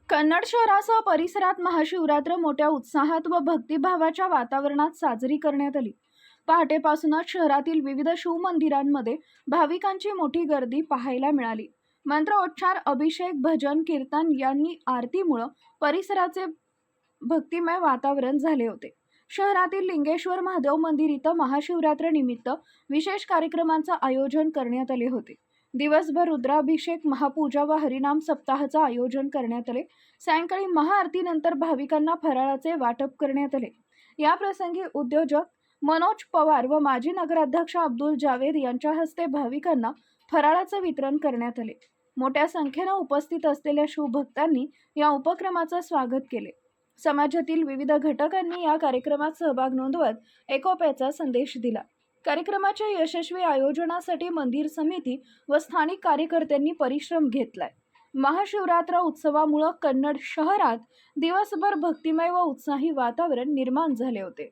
कन्नड शहरासह परिसरात महाशिवरात्र मोठ्या उत्साहात व भक्तिभावाच्या वातावरणात साजरी करण्यात आली। पहाटेपासूनच शहरातील विविध शिवमंदिरांमध्ये भाविकांची मोठी गर्दी पाहायला मिळाली। मंत्रोच्चार, अभिषेक, भजन, कीर्तन यांनी आरतीमुळे परिसराचे भक्तिमय वातावरण झाले होते। शहरातील लिंगेश्वर महादेव मंदिर इथं महाशिवरात्र निमित्त विशेष कार्यक्रमांचे आयोजन करण्यात आले होते। दिवसभर रुद्राभिषेक, महापूजा व हरिनाम सप्ताहाचे आयोजन करण्यात आले। सायंकाळी महाआरतीनंतर भाविकांना फराळाचे वाटप करण्यात आले। या प्रसंगी उद्योजक मनोज पवार व माजी नगराध्यक्ष अब्दुल जावेद यांच्या हस्ते भाविकांना फराळाचे वितरण करण्यात आले। मोठ्या संख्येने उपस्थित असलेल्या शिवभक्तांनी या उपक्रमाचे स्वागत केले। समाजातील विविध घटकांनी या कार्यक्रमात सहभाग नोंदवत एकोप्याचा संदेश दिला। कार्यक्रमाच्या यशस्वी आयोजनासाठी मंदिर समिती व स्थानिक कार्यकर्त्यांनी परिश्रम घेतलाय। महाशिवरात्र उत्सवामुळे कन्नड शहरात दिवसभर भक्तिमय व उत्साही वातावरण निर्माण झाले होते।